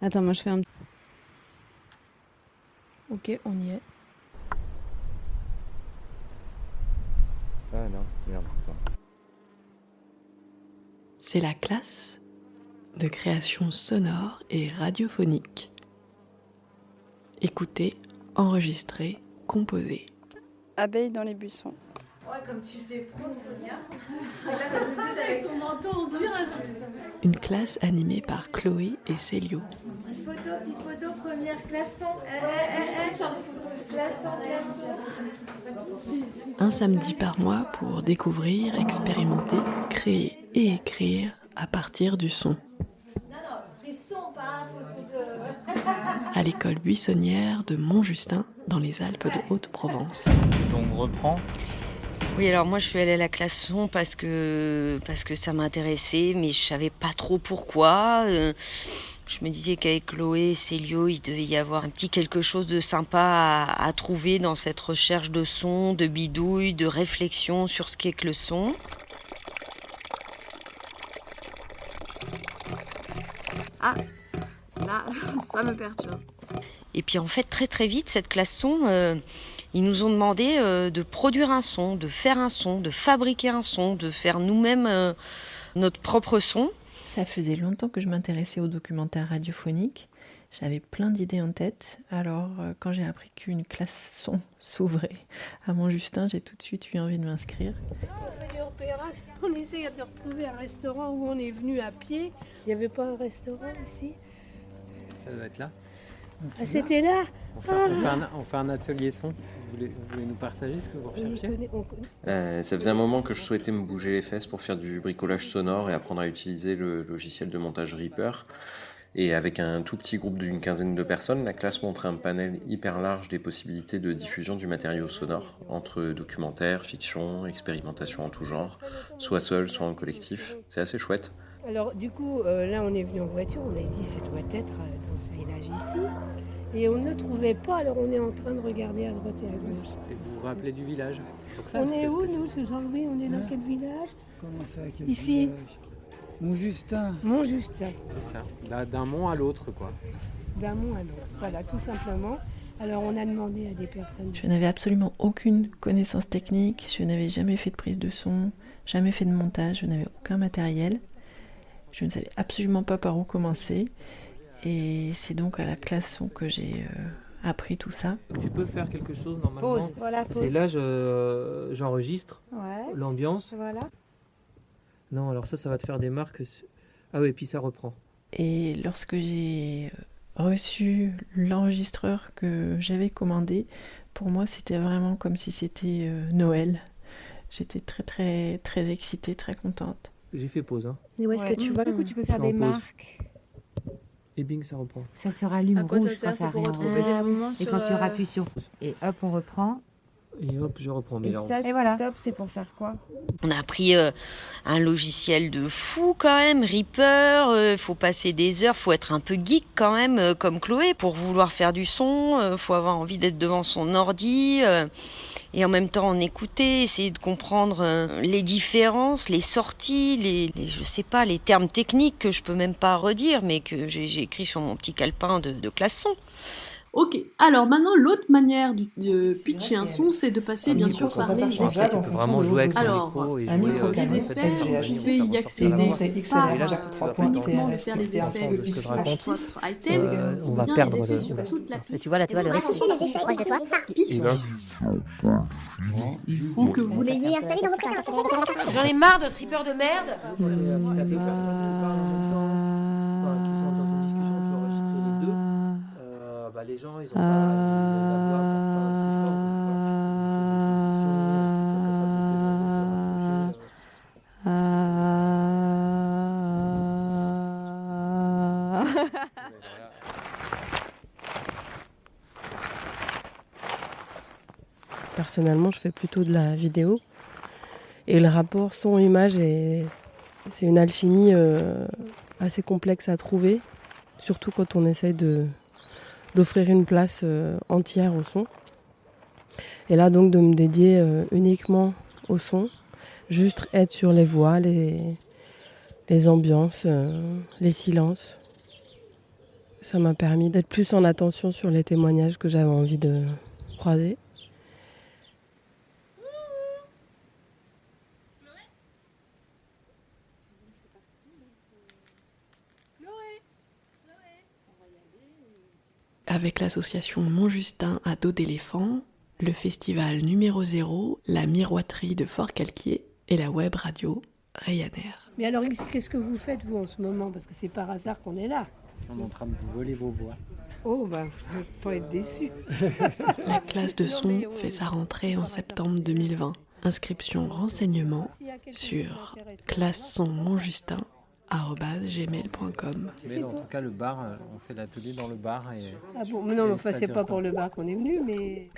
Attends, moi je fais un... Ok, on y est. Ah non, merde, putain. C'est la classe de création sonore et radiophonique. Écouter, enregistrer, composer. Abeille dans les buissons. Ouais, comme tu fais pro, Sonia. C'est là que tu dis avec ton manteau en dur. Une classe animée par Chloé et Célio. Petite photo, première classon. Classon. Un samedi par mois pour découvrir, expérimenter, créer et écrire à partir du son. Non, pris son, pas photo de... À l'école buissonnière de Montjustin, dans les Alpes de Haute-Provence. Donc on reprend. Oui, alors moi je suis allée à la classe son parce que ça m'intéressait, mais je savais pas trop pourquoi. Je me disais qu'avec Chloé et Célio, il devait y avoir un petit quelque chose de sympa à trouver dans cette recherche de son, de bidouille, de réflexion sur ce qu'est que le son. Ah, là, ça me perturbe. Et puis en fait, très très vite, cette classe son, ils nous ont demandé de produire un son, de faire un son, de fabriquer un son, de faire nous-mêmes notre propre son. Ça faisait longtemps que je m'intéressais aux documentaires radiophoniques. J'avais plein d'idées en tête. Alors, quand j'ai appris qu'une classe son s'ouvrait à Montjustin, j'ai tout de suite eu envie de m'inscrire. On fait des repérages, on essaie de retrouver un restaurant où on est venu à pied. Il n'y avait pas un restaurant ici. Ça doit être là. Ah, c'était là. On fait un atelier son. Vous voulez nous partager ce que vous recherchez ? Ça faisait un moment que je souhaitais me bouger les fesses pour faire du bricolage sonore et apprendre à utiliser le logiciel de montage Reaper. Et avec un tout petit groupe d'une quinzaine de personnes, la classe montrait un panel hyper large des possibilités de diffusion du matériau sonore, entre documentaire, fiction, expérimentation en tout genre, soit seul, soit en collectif. C'est assez chouette. Alors du coup, là on est venu en voiture, on a dit ça doit être dans ce village ici. Et on ne le trouvait pas, alors on est en train de regarder à droite et à gauche. Et vous vous rappelez du village ? On est où nous, ce Jean-Louis ? On est dans quel village ? Comment ça, quel Ici. village ? Montjustin. Montjustin. C'est ça. D'un mont à l'autre, quoi. D'un mont à l'autre, voilà, tout simplement. Alors on a demandé à des personnes. Je n'avais absolument aucune connaissance technique, je n'avais jamais fait de prise de son, jamais fait de montage, je n'avais aucun matériel. Je ne savais absolument pas par où commencer. Et c'est donc à la classe son que j'ai appris tout ça. Tu peux faire quelque chose normalement. Pause, voilà, pause. C'est là, j'enregistre l'ambiance. Voilà. Non, alors ça va te faire des marques. Ah oui, et puis ça reprend. Et lorsque j'ai reçu l'enregistreur que j'avais commandé, pour moi c'était vraiment comme si c'était Noël. J'étais très très très excitée, très contente. J'ai fait pause. Hein. Et où est-ce que tu vois ? Du coup, tu peux faire des marques. Et bing, ça reprend. Ça se rallume À quoi rouge ça sert ? quand ça C'est pour retrouver des moments et sur... quand tu rappuies sur... Et hop, on reprend. Et hop, je reprends. Mais Et là, ça, Et voilà. top, c'est pour faire quoi ? On a appris un logiciel de fou quand même, Reaper, faut passer des heures, faut être un peu geek quand même, comme Chloé, pour vouloir faire du son, faut avoir envie d'être devant son ordi, et en même temps en écouter, essayer de comprendre les différences, les sorties, je sais pas, les termes techniques que je peux même pas redire, mais que j'ai écrit sur mon petit calepin de classe son. Ok, alors maintenant l'autre manière de pitcher un son, c'est de passer bien sûr par les effets. tu peux vraiment jouer avec ton Alors, micro et un jouer micro les effets, vous pouvez y accéder par uniquement de faire les effets ce que je raconte. votre item, On va bien perdre les effets le- sur toute la piste. Tu vois le Affichez les effets proches de toi par Piste. Il faut que vous l'ayez installé dans votre carte. J'en ai marre de ce Reaper de merde. Les gens, ils ont pas la voix Personnellement, je fais plutôt de la vidéo. Et le rapport son-image, c'est une alchimie assez complexe à trouver. Surtout quand on essaye d'offrir une place entière au son. Et là, donc, de me dédier uniquement au son. Juste être sur les voix, les ambiances, les silences. Ça m'a permis d'être plus en attention sur les témoignages que j'avais envie de croiser. Avec l'association Montjustin à dos d'éléphant, le festival numéro 0, la miroiterie de Fort-Calquier et la web radio Ryanair. Mais alors ici, qu'est-ce que vous faites vous en ce moment? Parce que c'est par hasard qu'on est là. On est en train de vous voler vos voix. Oh bah, vous ne pas être déçus. La classe de son fait sa rentrée en septembre 2020. Inscription renseignements sur classesonmontjustin@gmail.com. Mais en tout cas, le bar, on fait l'atelier dans le bar. Et Ah bon, mais non, enfin, c'est pas pour le bar qu'on est venu, mais...